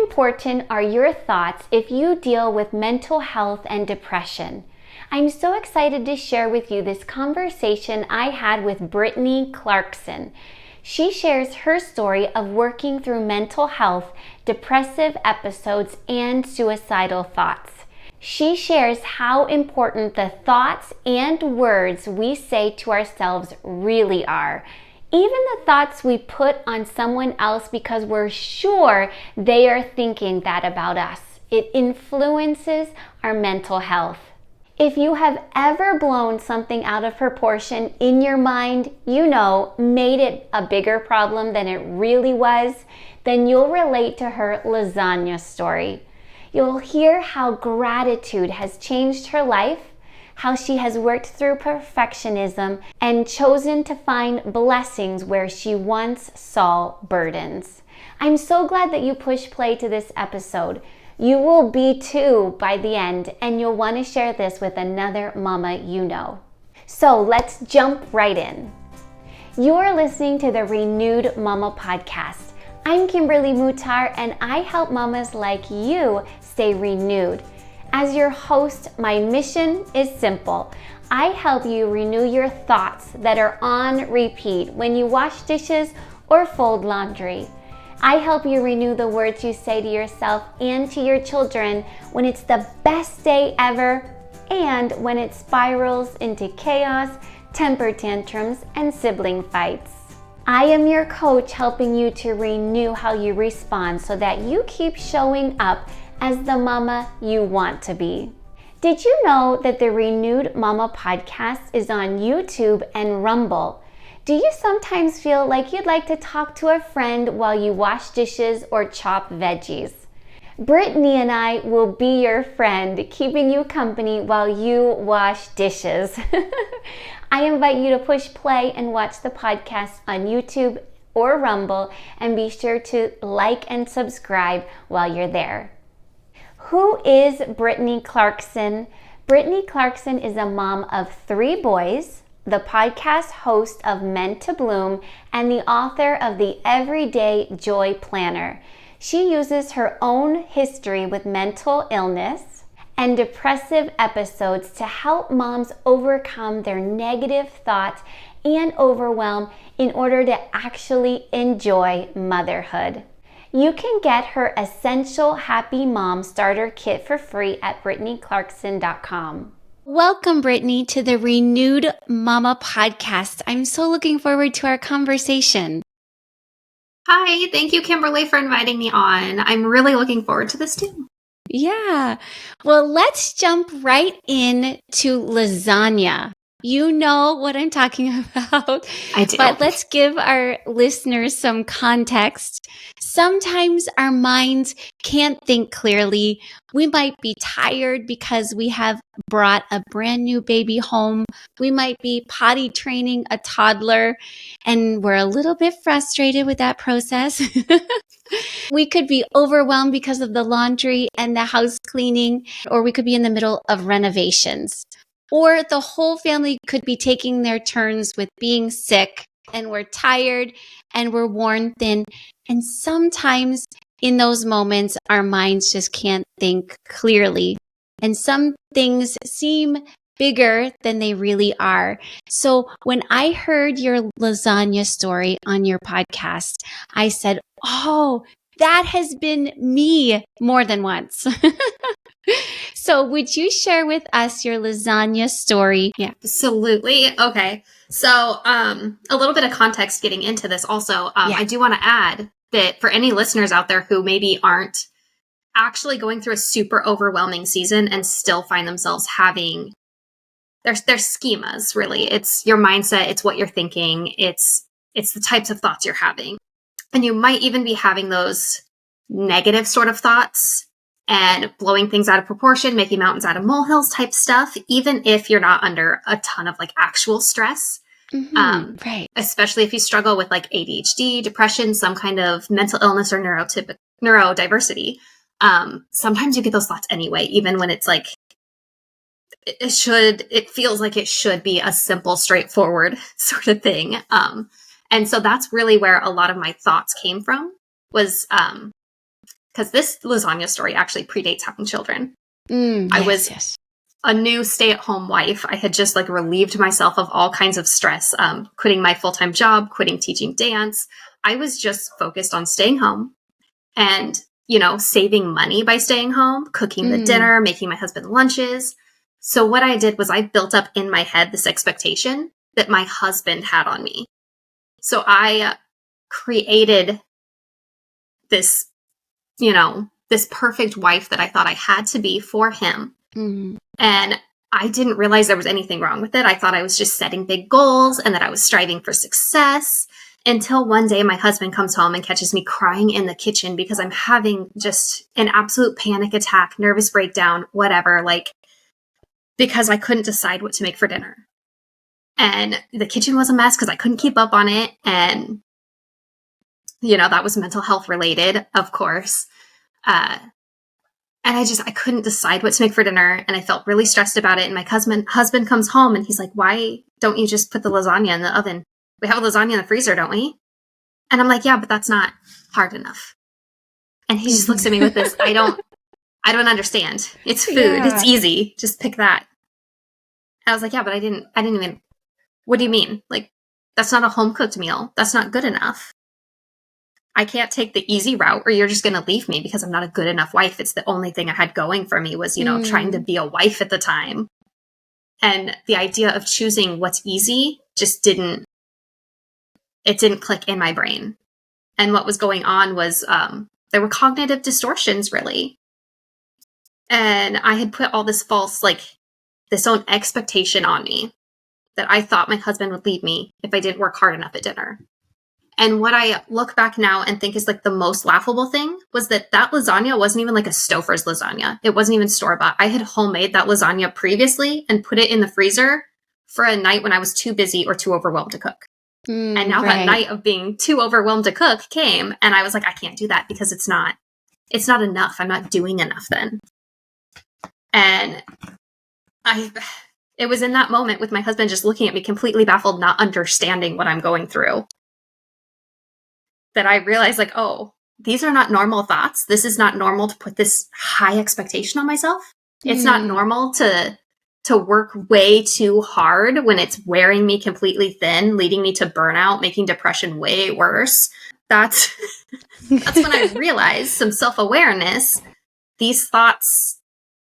important are your thoughts if you deal with mental health and depression? I'm so excited to share with you this conversation I had with Brittni Clarkson. She shares her story of working through mental health, depressive episodes, and suicidal thoughts. She shares how important the thoughts and words we say to ourselves really are. Even the thoughts we put on someone else because we're sure they are thinking that about us. It influences our mental health. If you have ever blown something out of proportion in your mind, made it a bigger problem than it really was, then you'll relate to her lasagna story. You'll hear how gratitude has changed her life, how she has worked through perfectionism and chosen to find blessings where she once saw burdens. I'm so glad that you pushed play to this episode. You will be too by the end, and you'll want to share this with another mama you know. So let's jump right in. You're listening to the Renewed Mama Podcast. I'm Kimberly Mutar, and I help mamas like you stay renewed. As your host, my mission is simple. I help you renew your thoughts that are on repeat when you wash dishes or fold laundry. I help you renew the words you say to yourself and to your children when it's the best day ever and when it spirals into chaos, temper tantrums, and sibling fights. I am your coach helping you to renew how you respond so that you keep showing up as the mama you want to be. Did you know that the Renewed Mama Podcast is on YouTube and Rumble? Do you sometimes feel like you'd like to talk to a friend while you wash dishes or chop veggies? Brittni and I will be your friend, keeping you company while you wash dishes. I invite you to push play and watch the podcast on YouTube or Rumble, and be sure to like and subscribe while you're there. Who is Brittni Clarkson? Brittni Clarkson is a mom of 3 boys, the podcast host of Meant to Bloom, and the author of the Everyday Joy Planner. She uses her own history with mental illness and depressive episodes to help moms overcome their negative thoughts and overwhelm in order to actually enjoy motherhood. You can get her Essential Happy Mom Starter Kit for free at BrittniClarkson.com. Welcome, Brittni, to the Renewed Mama Podcast. I'm so looking forward to our conversation. Hi, thank you, Kimberly, for inviting me on. I'm really looking forward to this too. Yeah. Well, let's jump right into lasagna. You know what I'm talking about. I do. But let's give our listeners some context. Sometimes our minds can't think clearly. We might be tired because we have brought a brand new baby home. We might be potty training a toddler, and we're a little bit frustrated with that process. We could be overwhelmed because of the laundry and the house cleaning, or we could be in the middle of renovations. Or the whole family could be taking their turns with being sick, and we're tired and we're worn thin. And sometimes in those moments, our minds just can't think clearly. And some things seem bigger than they really are. So when I heard your lasagna story on your podcast, I said, oh, that has been me more than once. So would you share with us your lasagna story? Yeah, absolutely. Okay. So a little bit of context getting into this also. I do want to add that for any listeners out there who maybe aren't actually going through a super overwhelming season and still find themselves having their schemas, really. It's your mindset. It's what you're thinking. It's the types of thoughts you're having. And you might even be having those negative sort of thoughts and blowing things out of proportion, making mountains out of molehills type stuff, even if you're not under a ton of like actual stress. Right. Especially if you struggle with like ADHD, depression, some kind of mental illness or neurodiversity. Sometimes you get those thoughts anyway, even when it's like, it feels like it should be a simple, straightforward sort of thing. And so that's really where a lot of my thoughts came from, was, because because this lasagna story actually predates having children. I Yes, was a new stay-at-home wife. I had just like relieved myself of all kinds of stress, quitting my full-time job, quitting teaching dance. I was just focused on staying home and, saving money by staying home, cooking the dinner, making my husband lunches. So what I did was I built up in my head this expectation that my husband had on me. So I created this, this perfect wife that I thought I had to be for him. And I didn't realize there was anything wrong with it. I thought I was just setting big goals and that I was striving for success, until one day my husband comes home and catches me crying in the kitchen because I'm having just an absolute panic attack, nervous breakdown, whatever, because I couldn't decide what to make for dinner. And the kitchen was a mess because I couldn't keep up on it. And, that was mental health related, of course. And I couldn't decide what to make for dinner. And I felt really stressed about it. And my husband comes home and he's like, why don't you just put the lasagna in the oven? We have a lasagna in the freezer, don't we? And I'm like, yeah, but that's not hard enough. And he just looks at me with this, I don't understand. It's food. Yeah. It's easy. Just pick that. I was like, yeah, but I didn't even, what do you mean? That's not a home cooked meal. That's not good enough. I can't take the easy route or you're just going to leave me because I'm not a good enough wife. It's the only thing I had going for me was, trying to be a wife at the time. And the idea of choosing what's easy just didn't click in my brain. And what was going on was there were cognitive distortions, really. And I had put all this false, this own expectation on me that I thought my husband would leave me if I didn't work hard enough at dinner. And what I look back now and think is the most laughable thing was that lasagna wasn't even a Stouffer's lasagna. It wasn't even store-bought. I had homemade that lasagna previously and put it in the freezer for a night when I was too busy or too overwhelmed to cook. And now that night of being too overwhelmed to cook came, and I was like, I can't do that because it's not enough. I'm not doing enough then. And it was in that moment with my husband just looking at me completely baffled, not understanding what I'm going through, that I realized oh, these are not normal thoughts. This is not normal to put this high expectation on myself. It's not normal to work way too hard when it's wearing me completely thin, leading me to burnout, making depression way worse. That's when I realized some self-awareness. These thoughts,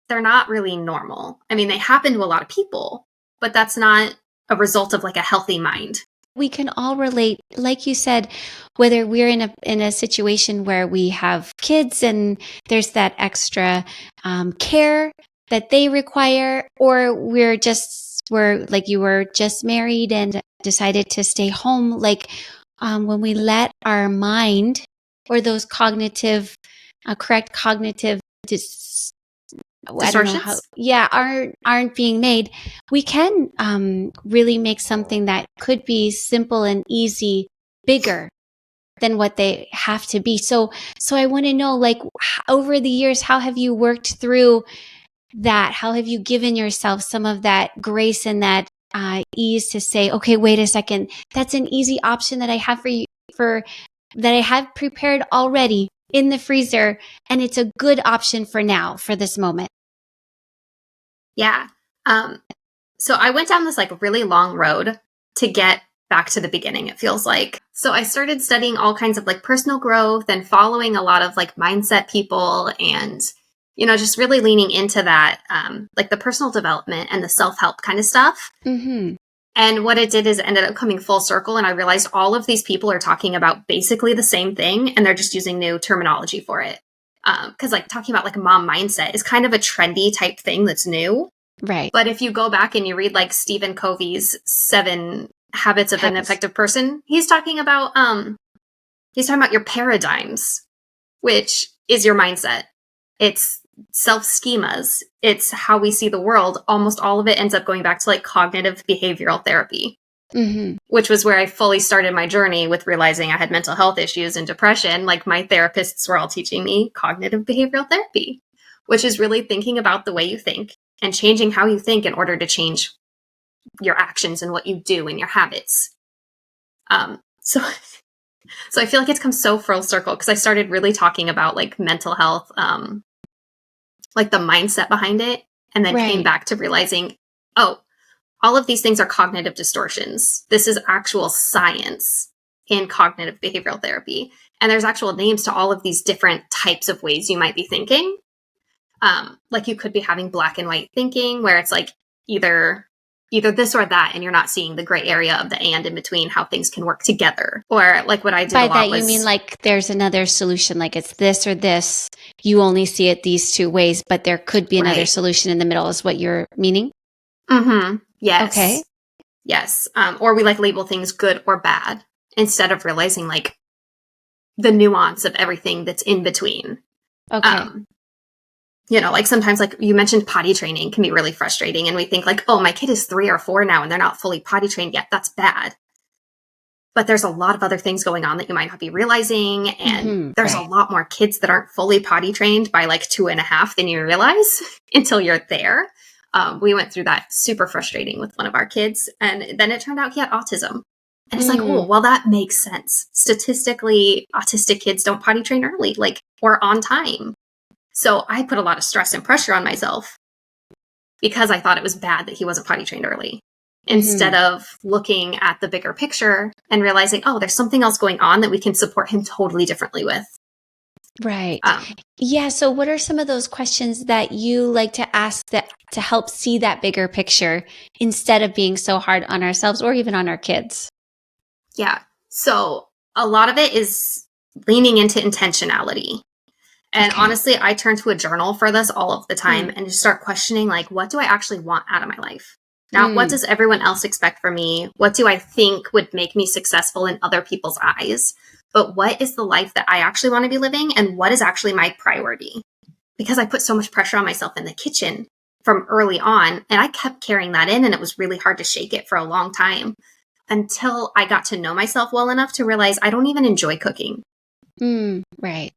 they're not really normal. I mean, they happen to a lot of people, but that's not a result of a healthy mind. We can all relate, like you said, whether we're in a situation where we have kids and there's that extra care that they require, or we're like you were just married and decided to stay home. When we let our mind or those correct cognitive distortions aren't being made, we can really make something that could be simple and easy bigger than what they have to be. So I want to know, over the years, how have you worked through that? How have you given yourself some of that grace and that ease to say, okay, wait a second, that's an easy option that I have that I have prepared already in the freezer, and it's a good option for now, for this moment. Yeah. So I went down this really long road to get back to the beginning, it feels like. So I started studying all kinds of personal growth and following a lot of mindset people and, just really leaning into that, the personal development and the self-help kind of stuff. Mm-hmm. And what it did is it ended up coming full circle. And I realized all of these people are talking about basically the same thing, and they're just using new terminology for it. Because talking about mom mindset is kind of a trendy type thing that's new. Right. But if you go back and you read Stephen Covey's 7 Habits of an Effective Person, he's talking about your paradigms, which is your mindset. It's self-schemas. It's how we see the world. Almost all of it ends up going back to cognitive behavioral therapy, which was where I fully started my journey with realizing I had mental health issues and depression. My therapists were all teaching me cognitive behavioral therapy, which is really thinking about the way you think and changing how you think in order to change your actions and what you do and your habits. So So I feel like it's come so full circle because I started really talking about like mental health, like the mindset behind it, and then came back to realizing, oh, all of these things are cognitive distortions. This is actual science in cognitive behavioral therapy. And there's actual names to all of these different types of ways you might be thinking. Like you could be having black and white thinking where it's like either this or that, and you're not seeing the gray area of the and in between, how things can work together. Or like what I did By a lot that, was, you mean like there's another solution, like it's this or this. You only see it these two ways, but there could be another solution in the middle is what you're meaning? Mm-hmm. Yes. Okay. Yes. Or we like label things good or bad instead of realizing like the nuance of everything that's in between. Okay. You know, like sometimes, like you mentioned, potty training can be really frustrating. And we think like, oh, my kid is 3 or 4 now and they're not fully potty trained yet. That's bad. But there's a lot of other things going on that you might not be realizing. And there's a lot more kids that aren't fully potty trained by like 2.5 than you realize until you're there. We went through that, super frustrating with one of our kids. And then it turned out he had autism. And it's like, oh, well, that makes sense. Statistically, autistic kids don't potty train early, like, or on time. So I put a lot of stress and pressure on myself because I thought it was bad that he wasn't potty trained early. Instead of looking at the bigger picture and realizing, oh, there's something else going on that we can support him totally differently with. Right. Yeah. So what are some of those questions that you like to ask that to help see that bigger picture instead of being so hard on ourselves or even on our kids? Yeah. So a lot of it is leaning into intentionality. And honestly, I turn to a journal for this all of the time and just start questioning, like, what do I actually want out of my life? Not what does everyone else expect from me? What do I think would make me successful in other people's eyes? But what is the life that I actually want to be living? And what is actually my priority? Because I put so much pressure on myself in the kitchen from early on, and I kept carrying that in, and it was really hard to shake it for a long time until I got to know myself well enough to realize I don't even enjoy cooking. Right.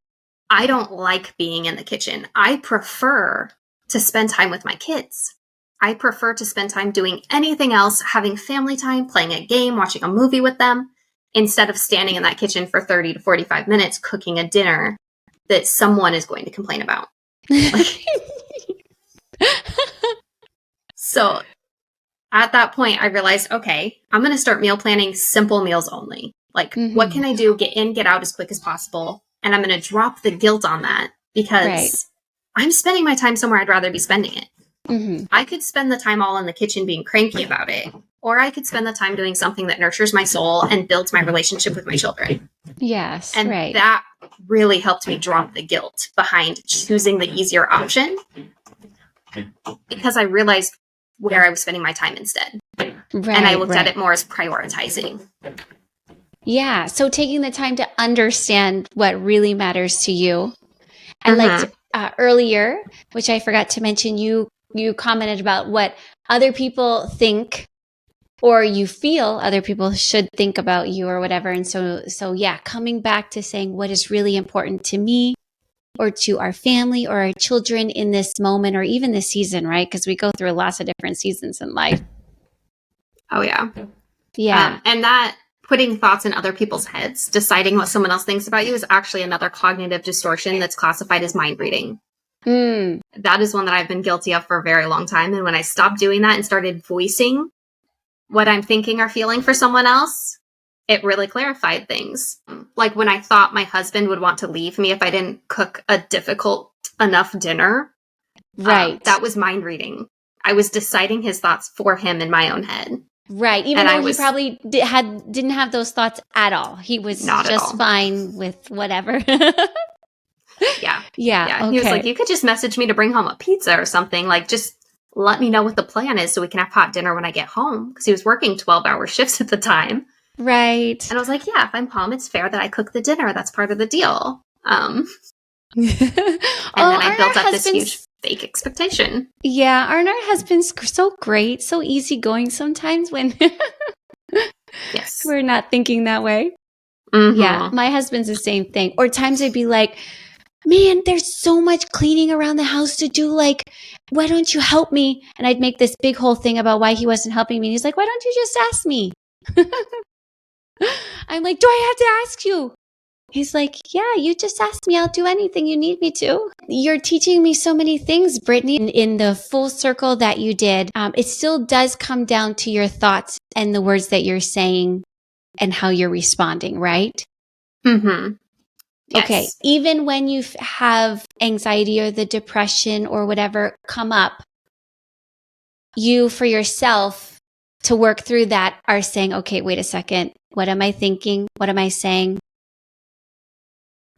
I don't like being in the kitchen. I prefer to spend time with my kids. I prefer to spend time doing anything else, having family time, playing a game, watching a movie with them, instead of standing in that kitchen for 30 to 45 minutes cooking a dinner that someone is going to complain about. So at that point, I realized, okay, I'm going to start meal planning simple meals only. Like, what can I do? Get in, get out as quick as possible. And I'm going to drop the guilt on that because I'm spending my time somewhere I'd rather be spending it. I could spend the time all in the kitchen being cranky about it, or I could spend the time doing something that nurtures my soul and builds my relationship with my children. Yes. And that really helped me drop the guilt behind choosing the easier option because I realized where I was spending my time instead. And I looked at it more as prioritizing. Yeah. So taking the time to understand what really matters to you. I liked earlier, which I forgot to mention, you commented about what other people think or you feel other people should think about you or whatever. And so yeah, coming back to saying what is really important to me or to our family or our children in this moment or even this season, right? Because we go through lots of different seasons in life. Oh, yeah. Yeah. And that putting thoughts in other people's heads, deciding what someone else thinks about you is actually another cognitive distortion that's classified as mind reading. That is one that I've been guilty of for a very long time. And when I stopped doing that and started voicing what I'm thinking or feeling for someone else, it really clarified things. Like when I thought my husband would want to leave me if I didn't cook a difficult enough dinner. That was mind reading. I was deciding his thoughts for him in my own head. Right. Even though he probably didn't have those thoughts at all. He was just fine with whatever. Yeah. Okay. He was like, you could just message me to bring home a pizza or something. Like, just let me know what the plan is so we can have hot dinner when I get home. Because he was working 12-hour shifts at the time. Right. And I was like, yeah, if I'm home, it's fair that I cook the dinner. That's part of the deal. And then I built up this huge fake expectation. Yeah. Aren't our husbands so great, so easygoing sometimes when we're not thinking that way? Yeah. My husband's the same thing. Or times I'd be like, man, there's so much cleaning around the house to do. Like, why don't you help me? And I'd make this big whole thing about why he wasn't helping me. And he's like, why don't you just ask me? I'm like, do I have to ask you? He's like, yeah, you just asked me. I'll do anything you need me to. You're teaching me so many things, Brittni, in the full circle that you did. It still does come down to your thoughts and the words that you're saying and how you're responding, right? Mm-hmm. Yes. Okay. Even when you have anxiety or the depression or whatever come up, you for yourself to work through that are saying, okay, wait a second. What am I thinking? What am I saying?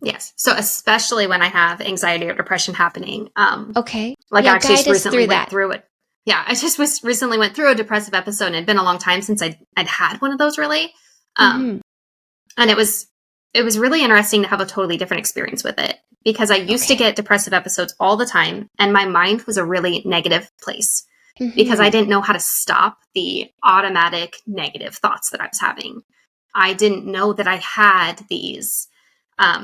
Yes. So especially when I have anxiety or depression happening. Okay. Like I just recently went through it. Yeah. I just recently went through a depressive episode, and it'd been a long time since I'd had one of those really. And it was really interesting to have a totally different experience with it, because I used to get depressive episodes all the time, and my mind was a really negative place because I didn't know how to stop the automatic negative thoughts that I was having. I didn't know that I had these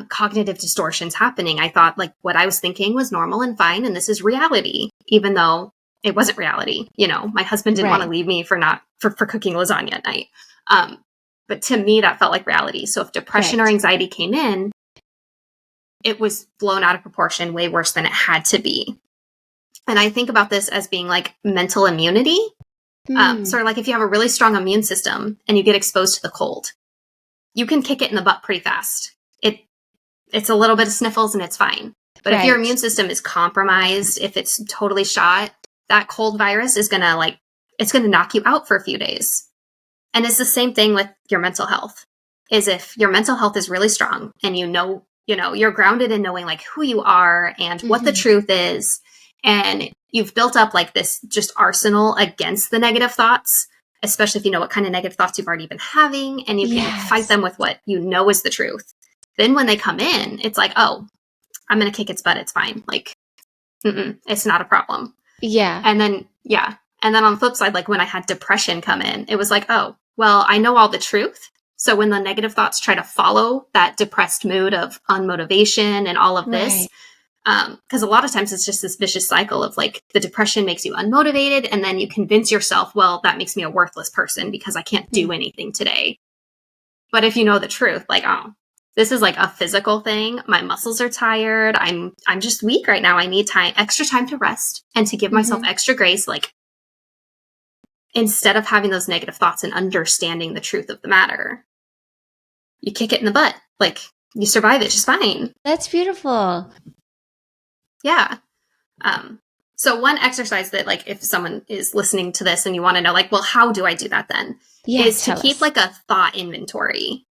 cognitive distortions happening. I thought like what I was thinking was normal and fine, and this is reality, even though it wasn't reality. You know, my husband didn't want to leave me for cooking lasagna at night. But to me, that felt like reality. So if depression or anxiety came in, it was blown out of proportion, way worse than it had to be. And I think about this as being like mental immunity. So like if you have a really strong immune system and you get exposed to the cold, you can kick it in the butt pretty fast. It's a little bit of sniffles and it's fine. But if your immune system is compromised, if it's totally shot, that cold virus is going to it's going to knock you out for a few days. And it's the same thing with your mental health, is if your mental health is really strong and you're grounded in knowing like who you are and what the truth is, and you've built up like this just arsenal against the negative thoughts, especially if you know what kind of negative thoughts you've already been having, and you can fight them with what you know is the truth. Then when they come in, it's like, oh, I'm going to kick its butt. It's fine. Like, it's not a problem. Yeah. And then on the flip side, like when I had depression come in, it was like, oh, well, I know all the truth. So when the negative thoughts try to follow that depressed mood of unmotivation and all of this, because a lot of times it's just this vicious cycle of like the depression makes you unmotivated, and then you convince yourself, well, that makes me a worthless person because I can't do anything today. But if you know the truth, like, oh, this is like a physical thing. My muscles are tired. I'm just weak right now. I need extra time to rest and to give myself extra grace. Like, instead of having those negative thoughts and understanding the truth of the matter, you kick it in the butt. Like, you survive it just fine. That's beautiful. Yeah. So one exercise that, like, if someone is listening to this and you want to know, like, well, how do I do that then? Is to keep like a thought inventory.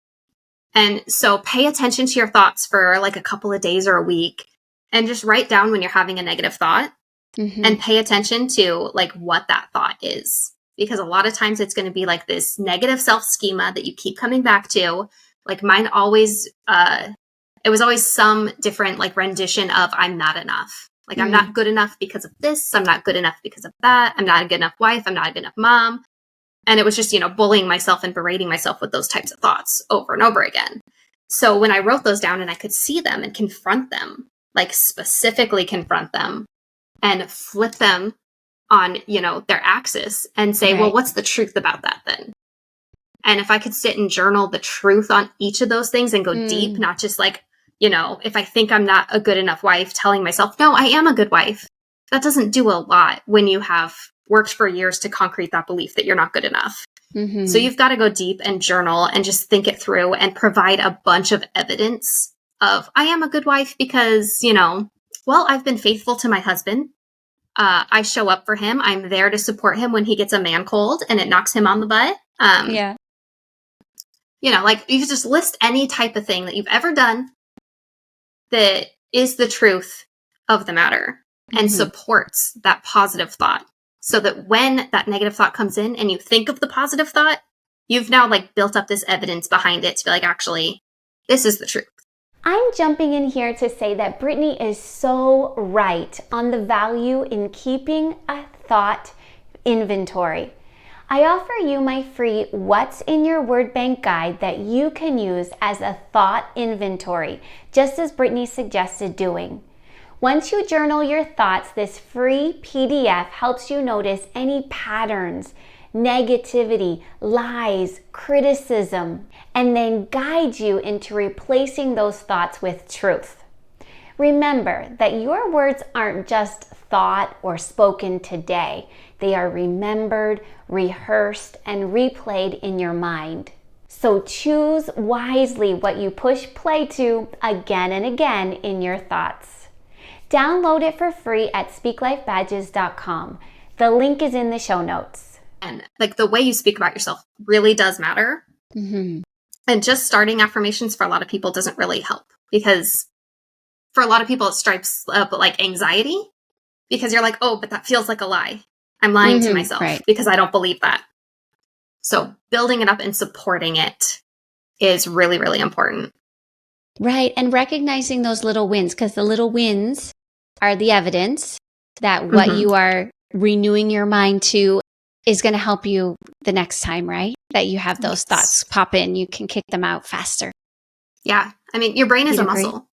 And so pay attention to your thoughts for like a couple of days or a week, and just write down when you're having a negative thought and pay attention to like what that thought is. Because a lot of times it's going to be like this negative self-schema that you keep coming back to. Like mine always, it was always some different like rendition of I'm not enough. Like I'm not good enough because of this. I'm not good enough because of that. I'm not a good enough wife. I'm not a good enough mom. And it was just, bullying myself and berating myself with those types of thoughts over and over again. So when I wrote those down and I could see them and confront them, like specifically confront them and flip them on, their axis and say, well, what's the truth about that then? And if I could sit and journal the truth on each of those things and go deep, not just like, if I think I'm not a good enough wife, telling myself, no, I am a good wife. That doesn't do a lot when you have worked for years to concrete that belief that you're not good enough. So you've got to go deep and journal and just think it through and provide a bunch of evidence of I am a good wife because, I've been faithful to my husband. I show up for him. I'm there to support him when he gets a man cold and it knocks him on the butt. Like you could just list any type of thing that you've ever done that is the truth of the matter and supports that positive thought. So that when that negative thought comes in and you think of the positive thought, you've now like built up this evidence behind it to be like, actually, this is the truth. I'm jumping in here to say that Brittni is so right on the value in keeping a thought inventory. I offer you my free What's in Your Word Bank guide that you can use as a thought inventory, just as Brittni suggested doing. Once you journal your thoughts, this free PDF helps you notice any patterns, negativity, lies, criticism, and then guide you into replacing those thoughts with truth. Remember that your words aren't just thought or spoken today. They are remembered, rehearsed, and replayed in your mind. So choose wisely what you push play to again and again in your thoughts. Download it for free at speaklifebadges.com. The link is in the show notes. And like the way you speak about yourself really does matter. Mm-hmm. And just starting affirmations for a lot of people doesn't really help, because for a lot of people it strikes up like anxiety, because you're like, oh, but that feels like a lie. I'm lying to myself because I don't believe that. So building it up and supporting it is really, really important. Right. And recognizing those little wins, because the little wins are the evidence that what you are renewing your mind to is going to help you the next time, right? That you have those thoughts pop in, you can kick them out faster. Yeah. I mean, your brain is a muscle.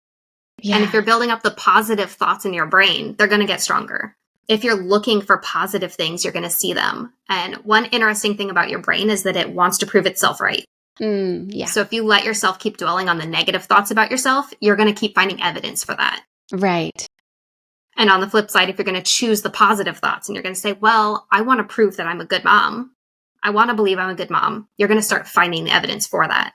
Yeah. And if you're building up the positive thoughts in your brain, they're going to get stronger. If you're looking for positive things, you're going to see them. And one interesting thing about your brain is that it wants to prove itself right. Yeah. So if you let yourself keep dwelling on the negative thoughts about yourself, you're going to keep finding evidence for that. Right. And on the flip side, if you're going to choose the positive thoughts and you're going to say, well, I want to prove that I'm a good mom. I want to believe I'm a good mom. You're going to start finding the evidence for that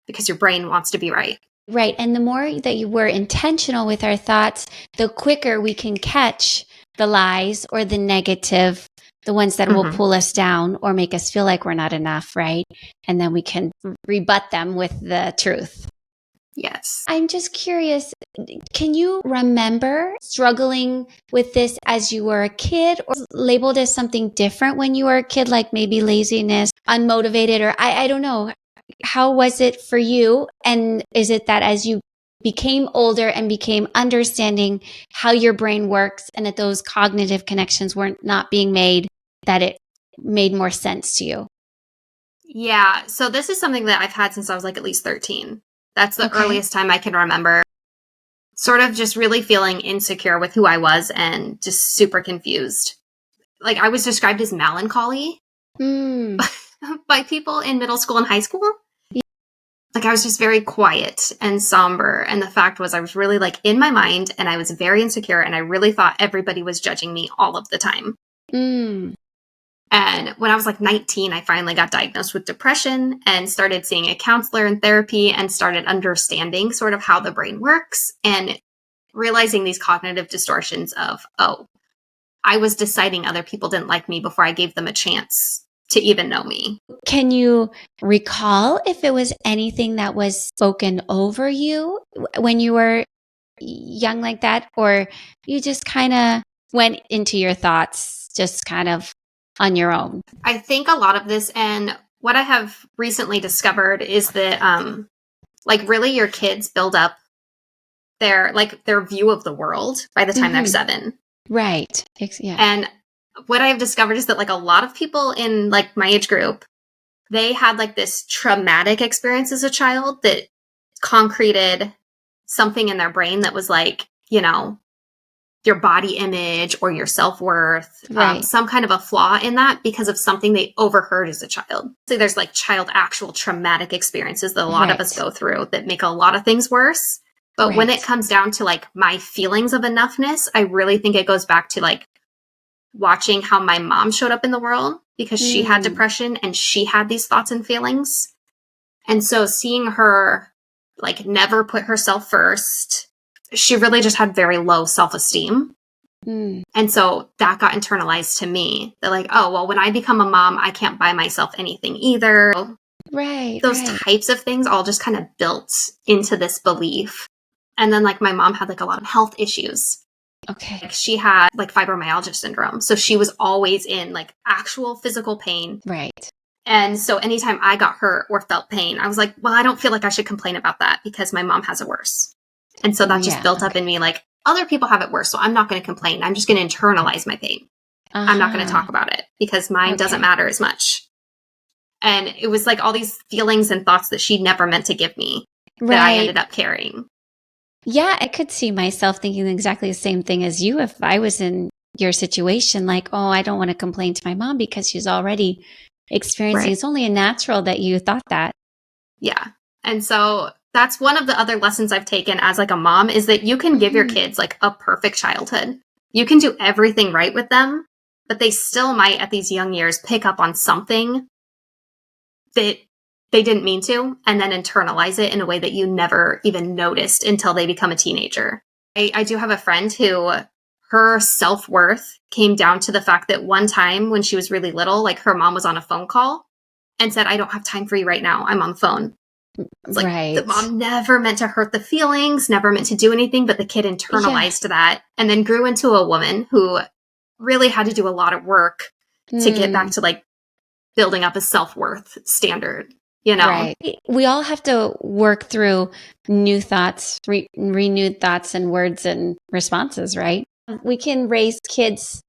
because your brain wants to be right. Right. And the more that we're intentional with our thoughts, the quicker we can catch the lies or the negative, the ones that will pull us down or make us feel like we're not enough, right? And then we can rebut them with the truth. Yes. I'm just curious, can you remember struggling with this as you were a kid, or labeled as something different when you were a kid, like maybe laziness, unmotivated, or I don't know. How was it for you? And is it that as you became older and became understanding how your brain works and that those cognitive connections weren't not being made, that it made more sense to you? Yeah. So this is something that I've had since I was like at least 13. That's the earliest time I can remember. Sort of just really feeling insecure with who I was and just super confused. Like I was described as melancholy by people in middle school and high school. Like I was just very quiet and somber. And the fact was I was really like in my mind and I was very insecure and I really thought everybody was judging me all of the time. And when I was like 19, I finally got diagnosed with depression and started seeing a counselor in therapy and started understanding sort of how the brain works and realizing these cognitive distortions of, oh, I was deciding other people didn't like me before I gave them a chance to even know me. Can you recall if it was anything that was spoken over you when you were young like that, or you just kind of went into your thoughts just kind of on your own? I think a lot of this, and what I have recently discovered is that like really your kids build up their view of the world by the time they're 7. Right. Yeah. And what I've discovered is that like a lot of people in like my age group, they had like this traumatic experience as a child that concreted something in their brain that was like, you know, your body image or your self-worth, some kind of a flaw in that because of something they overheard as a child. So there's like child actual traumatic experiences that a lot of us go through that make a lot of things worse. But when it comes down to like my feelings of enoughness, I really think it goes back to like watching how my mom showed up in the world because she had depression and she had these thoughts and feelings. And so seeing her like never put herself first, she really just had very low self-esteem. And so that got internalized to me. They're like, oh, well, when I become a mom, I can't buy myself anything either. Those types of things all just kind of built into this belief. And then like my mom had like a lot of health issues. Like, she had like fibromyalgia syndrome. So she was always in like actual physical pain. And so anytime I got hurt or felt pain, I was like, well, I don't feel like I should complain about that because my mom has it worse. And so that just built up in me like, other people have it worse, so I'm not going to complain. I'm just going to internalize my pain. I'm not going to talk about it because mine doesn't matter as much. And it was like all these feelings and thoughts that she never meant to give me that I ended up carrying. Yeah, I could see myself thinking exactly the same thing as you if I was in your situation. Like, oh, I don't want to complain to my mom because she's already experiencing. It's only natural that you thought that. Yeah. And so that's one of the other lessons I've taken as like a mom is that you can give your kids like a perfect childhood. You can do everything right with them, but they still might at these young years pick up on something that they didn't mean to and then internalize it in a way that you never even noticed until they become a teenager. I do have a friend who her self-worth came down to the fact that one time when she was really little, like her mom was on a phone call and said, "I don't have time for you right now. I'm on the phone." It's like the mom never meant to hurt the feelings, never meant to do anything, but the kid internalized that and then grew into a woman who really had to do a lot of work to get back to like building up a self-worth standard, you know? Right. We all have to work through new thoughts, renewed thoughts and words and responses, right? We can raise kids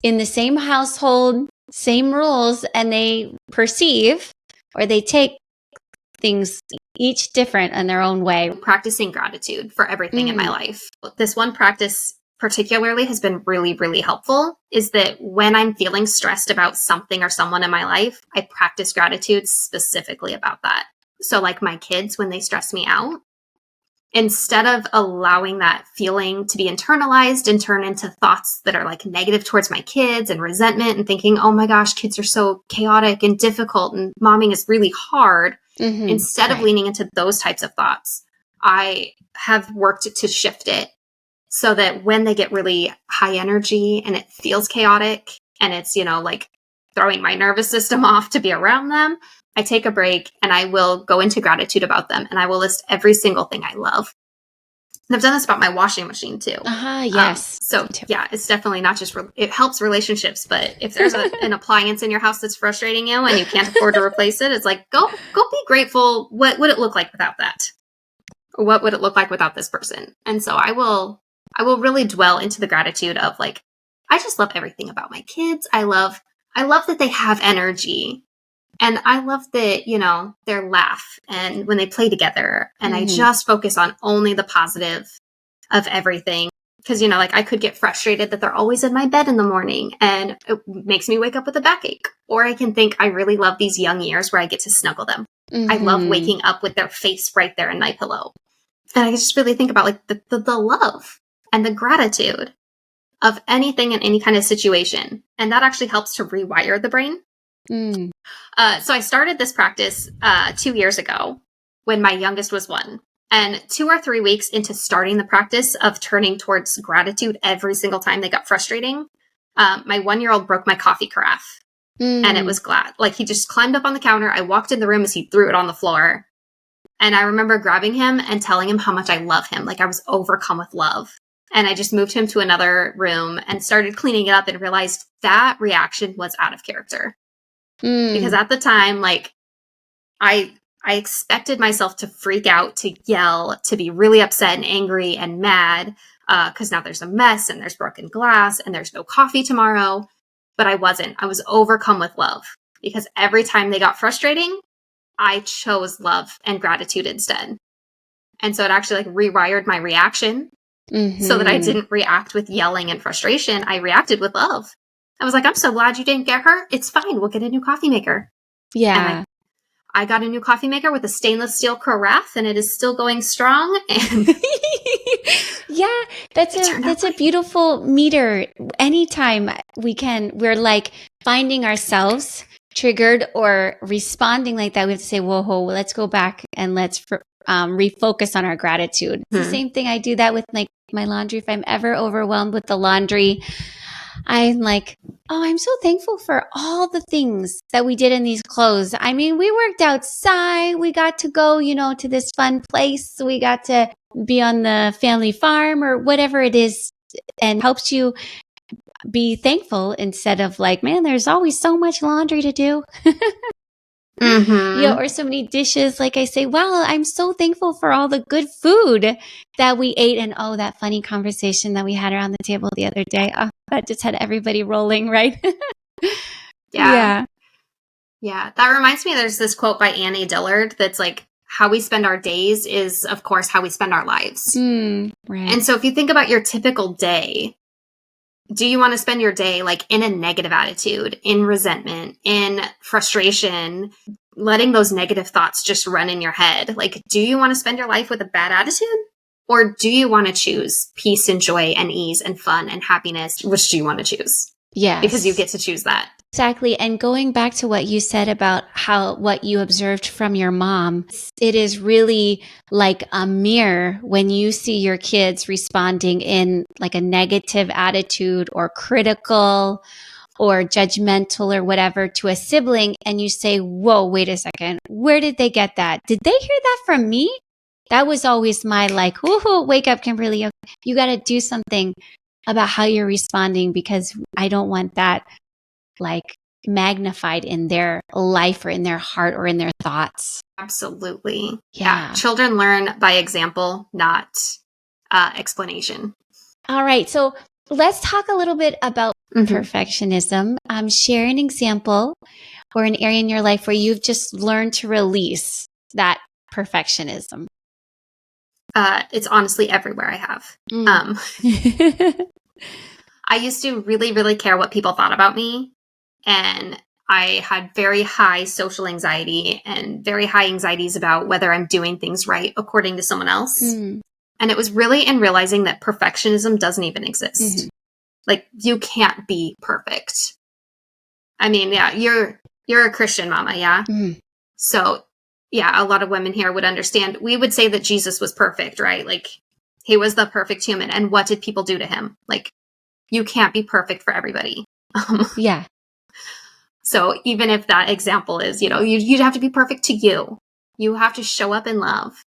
in the same household, same rules, and they perceive or they take things each different in their own way. Practicing gratitude for everything in my life. This one practice particularly has been really, really helpful is that when I'm feeling stressed about something or someone in my life, I practice gratitude specifically about that. So like my kids, when they stress me out, instead of allowing that feeling to be internalized and turn into thoughts that are like negative towards my kids and resentment and thinking, oh my gosh, kids are so chaotic and difficult and momming is really hard. Instead of leaning into those types of thoughts, I have worked to shift it so that when they get really high energy and it feels chaotic and it's, you know, like throwing my nervous system off to be around them, I take a break and I will go into gratitude about them and I will list every single thing I love. And I've done this about my washing machine too. Yes. So yeah, it's definitely not just, it helps relationships, but if there's an appliance in your house that's frustrating you and you can't afford to replace it, it's like, go be grateful. What would it look like without that? Or what would it look like without this person? And so I will really dwell into the gratitude of like, I just love everything about my kids. I love that they have energy. And I love that, you know, their laugh and when they play together. And I just focus on only the positive of everything. Because, you know, like I could get frustrated that they're always in my bed in the morning and it makes me wake up with a backache. Or I can think I really love these young years where I get to snuggle them. I love waking up with their face right there in my pillow. And I just really think about like the love and the gratitude of anything in any kind of situation. And that actually helps to rewire the brain. So I started this practice 2 years ago when my youngest was 1. And 2 or 3 weeks into starting the practice of turning towards gratitude every single time they got frustrating, my 1-year-old broke my coffee carafe. And it was glad. Like he just climbed up on the counter. I walked in the room as he threw it on the floor. And I remember grabbing him and telling him how much I love him. Like I was overcome with love. And I just moved him to another room and started cleaning it up and realized that reaction was out of character. Because at the time, like I expected myself to freak out, to yell, to be really upset and angry and mad because now there's a mess and there's broken glass and there's no coffee tomorrow. But I wasn't. I was overcome with love because every time they got frustrating, I chose love and gratitude instead. And so it actually like rewired my reaction so that I didn't react with yelling and frustration. I reacted with love. I was like, I'm so glad you didn't get hurt. It's fine. We'll get a new coffee maker. Yeah. And I got a new coffee maker with a stainless steel carafe and it is still going strong. And yeah, that's a beautiful meter. Anytime we're like finding ourselves triggered or responding like that, we have to say, whoa, let's go back and let's refocus on our gratitude. It's the same thing. I do that with like my laundry. If I'm ever overwhelmed with the laundry, I'm like, oh, I'm so thankful for all the things that we did in these clothes. I mean, we worked outside. We got to go, to this fun place. We got to be on the family farm or whatever it is, and helps you be thankful instead of like, man, there's always so much laundry to do. Or so many dishes. Like I say, wow, I'm so thankful for all the good food that we ate. And oh, that funny conversation that we had around the table the other day. Oh, that just had everybody rolling, right? Yeah. That reminds me, there's this quote by Annie Dillard that's like, how we spend our days is, of course, how we spend our lives. Right. And so if you think about your typical day, do you want to spend your day like in a negative attitude, in resentment, in frustration, letting those negative thoughts just run in your head? Like, do you want to spend your life with a bad attitude? Or do you want to choose peace and joy and ease and fun and happiness? Which do you want to choose? Yes. Because you get to choose that. Exactly. And going back to what you said about what you observed from your mom, it is really like a mirror when you see your kids responding in like a negative attitude or critical or judgmental or whatever to a sibling. And you say, whoa, wait a second. Where did they get that? Did they hear that from me? That was always my like, woohoo, wake up, Kimberly. You got to do something about how you're responding, because I don't want that like magnified in their life or in their heart or in their thoughts. Absolutely. Yeah. Children learn by example, not explanation. All right. So let's talk a little bit about perfectionism. Share an example or an area in your life where you've just learned to release that perfectionism. It's honestly everywhere I have. I used to really, really care what people thought about me. And I had very high social anxiety and very high anxieties about whether I'm doing things right according to someone else. And it was really in realizing that perfectionism doesn't even exist. Like, you can't be perfect. I mean, yeah, you're a Christian mama, yeah? So, yeah, a lot of women here would understand. We would say that Jesus was perfect, right? Like, he was the perfect human. And what did people do to him? Like, you can't be perfect for everybody. Yeah. So even if that example is, you'd have to be perfect to you. You have to show up in love.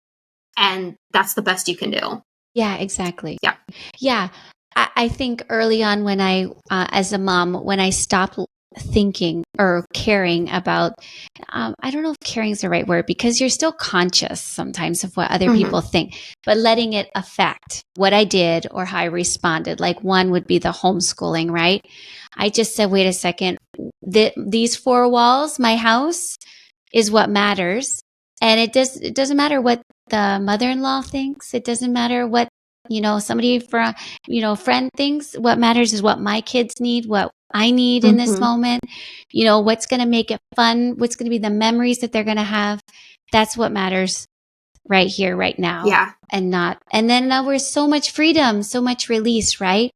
And that's the best you can do. Yeah, exactly. Yeah. Yeah. I think early on when I, as a mom, when I stopped thinking or caring about, I don't know if caring is the right word, because you're still conscious sometimes of what other people think, but letting it affect what I did or how I responded. Like, one would be the homeschooling, right? I just said, wait a second, these four walls, my house, is what matters. And it doesn't matter what the mother-in-law thinks. It doesn't matter what, somebody from, friend thinks. What matters is what my kids need, what I need in this moment, what's going to make it fun, what's going to be the memories that they're going to have. That's what matters right here, right now. Yeah. And then now we're so much freedom, so much release, right?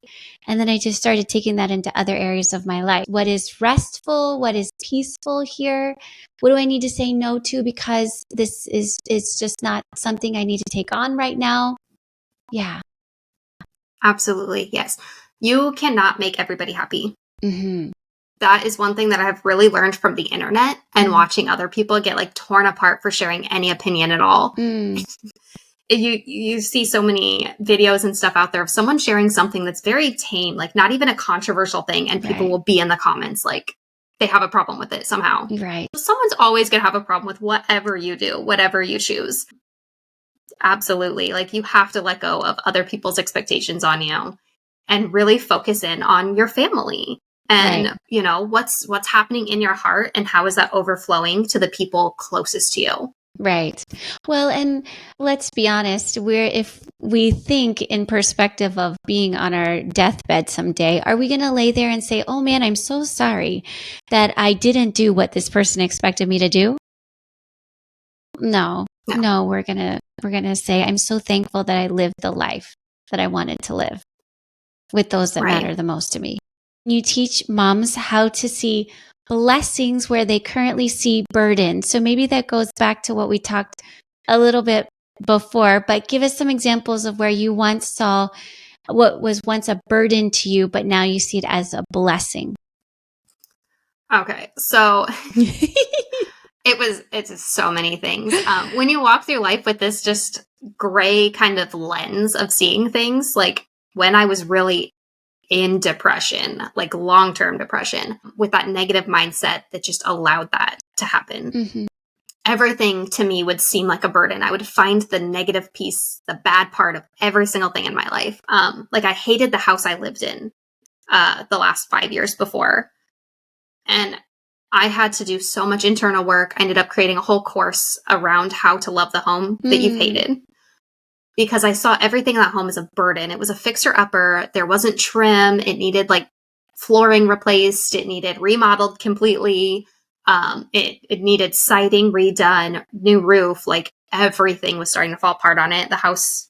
And then I just started taking that into other areas of my life. What is restful? What is peaceful here? What do I need to say no to because it's just not something I need to take on right now? Yeah. Absolutely. Yes. You cannot make everybody happy. That is one thing that I have really learned from the internet and watching other people get like torn apart for sharing any opinion at all. You see so many videos and stuff out there of someone sharing something that's very tame, like not even a controversial thing. And people will be in the comments like they have a problem with it somehow. Right. Someone's always going to have a problem with whatever you do, whatever you choose. Absolutely. Like, you have to let go of other people's expectations on you and really focus in on your family and, what's happening in your heart and how is that overflowing to the people closest to you. Right. Well, and let's be honest, if we think in perspective of being on our deathbed someday, are we going to lay there and say, oh man, I'm so sorry that I didn't do what this person expected me to do? No, we're going to say, I'm so thankful that I lived the life that I wanted to live with those that matter the most to me. You teach moms how to see blessings where they currently see burden. So maybe that goes back to what we talked a little bit before, but give us some examples of where you once saw what was once a burden to you, but now you see it as a blessing. Okay. So it's so many things. When you walk through life with this just gray kind of lens of seeing things, like when I was really in depression, like long-term depression, with that negative mindset that just allowed that to happen. Everything to me would seem like a burden. I would find the negative piece, the bad part of every single thing in my life. Like, I hated the house I lived in the last 5 years before. And I had to do so much internal work. I ended up creating a whole course around how to love the home that you've hated. because I saw everything in that home as a burden. It was a fixer-upper. There wasn't trim. It needed like flooring replaced. It needed remodeled completely. It needed siding redone, new roof. Like everything was starting to fall apart on it. The house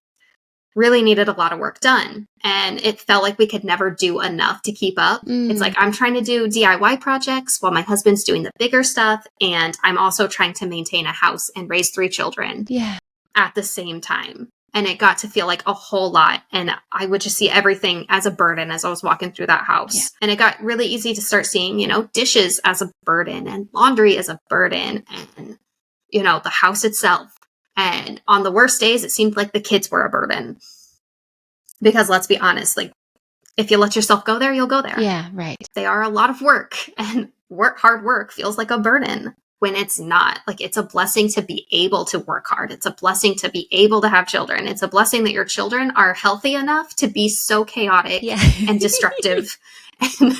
really needed a lot of work done. And it felt like we could never do enough to keep up. It's like I'm trying to do DIY projects while my husband's doing the bigger stuff. And I'm also trying to maintain a house and raise 3 children at the same time. And it got to feel like a whole lot. And I would just see everything as a burden as I was walking through that house. Yeah. And it got really easy to start seeing, dishes as a burden and laundry as a burden and, the house itself. And on the worst days, it seemed like the kids were a burden. Because let's be honest, like if you let yourself go there, you'll go there. Yeah, right. They are a lot of work, and hard work feels like a burden when it's not. Like it's a blessing to be able to work hard. It's a blessing to be able to have children. It's a blessing that your children are healthy enough to be so chaotic and destructive. And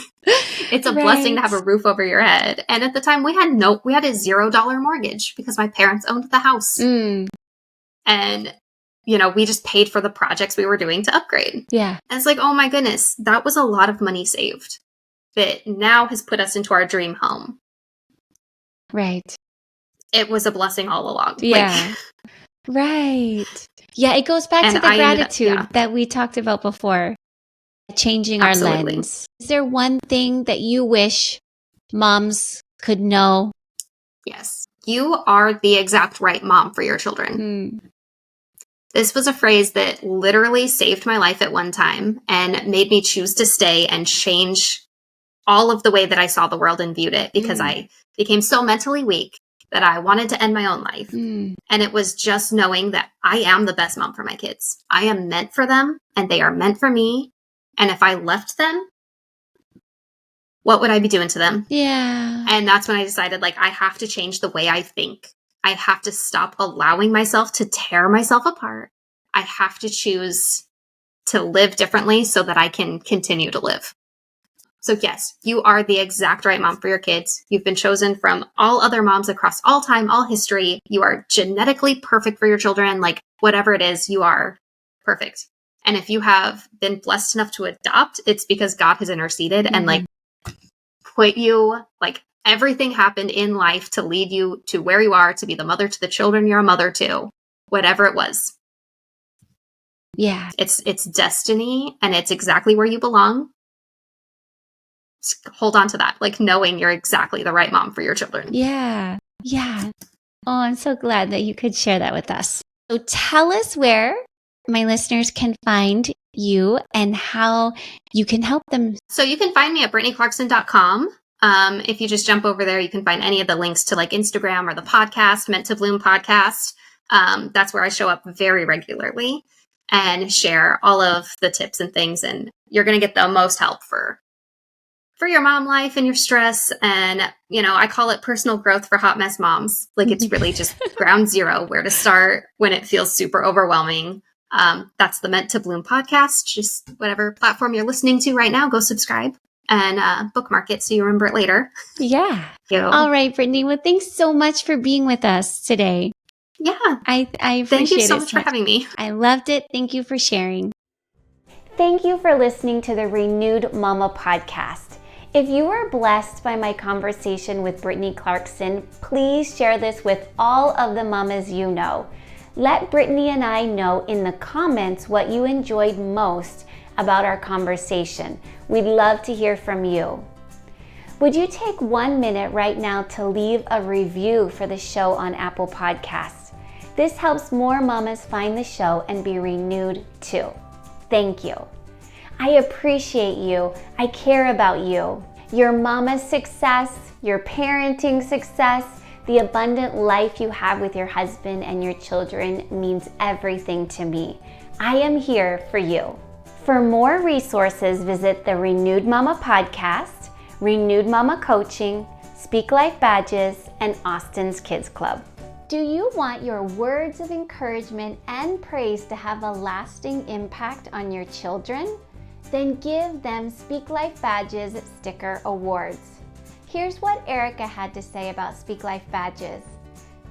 it's a blessing to have a roof over your head. And at the time we had a $0 mortgage because my parents owned the house. And, we just paid for the projects we were doing to upgrade. Yeah. And it's like, oh my goodness, that was a lot of money saved that now has put us into our dream home. Right. It was a blessing all along. Yeah. Right. Yeah, it goes back to the gratitude that we talked about before. Changing our lens. Is there one thing that you wish moms could know? Yes. You are the exact right mom for your children. This was a phrase that literally saved my life at one time and made me choose to stay and change all of the way that I saw the world and viewed it because I became so mentally weak that I wanted to end my own life. And it was just knowing that I am the best mom for my kids. I am meant for them and they are meant for me. And if I left them, what would I be doing to them? Yeah. And that's when I decided, I have to change the way I think. I have to stop allowing myself to tear myself apart. I have to choose to live differently so that I can continue to live. So yes, you are the exact right mom for your kids. You've been chosen from all other moms across all time, all history. You are genetically perfect for your children. Whatever it is, you are perfect. And if you have been blessed enough to adopt, it's because God has interceded and put you, everything happened in life to lead you to where you are, to be the mother to the children you're a mother to, whatever it was. Yeah. It's destiny and it's exactly where you belong. Just hold on to that, knowing you're exactly the right mom for your children. Yeah. Yeah. Oh, I'm so glad that you could share that with us. So tell us where my listeners can find you and how you can help them. So you can find me at BrittniClarkson.com. If you just jump over there, you can find any of the links to Instagram or the podcast, Meant to Bloom podcast. That's where I show up very regularly and share all of the tips and things. And you're going to get the most help for your mom life and your stress. And, I call it personal growth for hot mess moms. It's really just ground zero, where to start when it feels super overwhelming. That's the Meant to Bloom podcast. Just whatever platform you're listening to right now, go subscribe and bookmark it so you remember it later. Yeah. All right, Brittni. Well, thanks so much for being with us today. Yeah. I appreciate it. Thank you so much for having me. I loved it. Thank you for sharing. Thank you for listening to the Renewed Mama podcast. If you were blessed by my conversation with Brittni Clarkson, please share this with all of the mamas you know. Let Brittni and I know in the comments what you enjoyed most about our conversation. We'd love to hear from you. Would you take 1 minute right now to leave a review for the show on Apple Podcasts? This helps more mamas find the show and be renewed too. Thank you. I appreciate you. I care about you. Your mama's success, your parenting success, the abundant life you have with your husband and your children means everything to me. I am here for you. For more resources, visit the Renewed Mama podcast, Renewed Mama Coaching, Speak Life Badges, and Austin's Kids Club. Do you want your words of encouragement and praise to have a lasting impact on your children? Then give them Speak Life Badges Sticker Awards. Here's what Erica had to say about Speak Life Badges.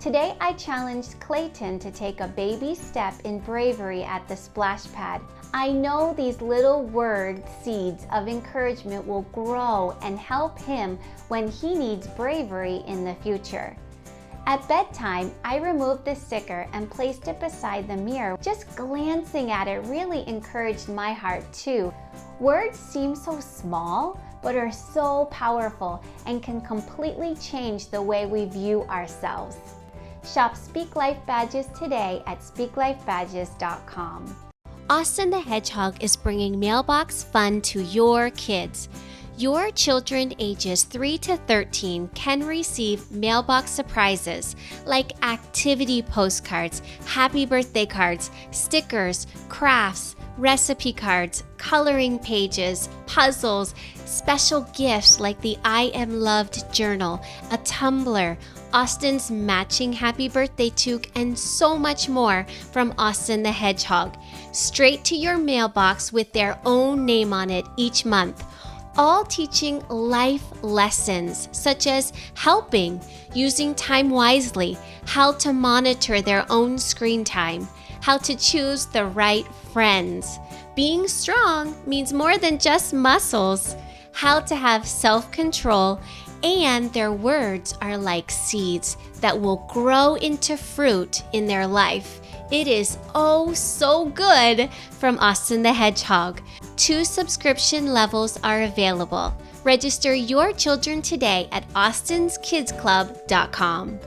Today I challenged Clayton to take a baby step in bravery at the splash pad. I know these little word seeds of encouragement will grow and help him when he needs bravery in the future. At bedtime, I removed the sticker and placed it beside the mirror. Just glancing at it really encouraged my heart too. Words seem so small, but are so powerful and can completely change the way we view ourselves. Shop Speak Life Badges today at speaklifebadges.com. Austin the Hedgehog is bringing mailbox fun to your kids. Your children ages 3 to 13 can receive mailbox surprises like activity postcards, happy birthday cards, stickers, crafts, recipe cards, coloring pages, puzzles, special gifts like the I Am Loved journal, a tumbler, Austin's matching happy birthday toque, and so much more from Austin the Hedgehog, straight to your mailbox with their own name on it each month. All teaching life lessons such as helping, using time wisely, how to monitor their own screen time, how to choose the right friends. Being strong means more than just muscles, how to have self-control, and their words are like seeds that will grow into fruit in their life. It is oh so good from Austin the Hedgehog. 2 subscription levels are available. Register your children today at austinskidsclub.com.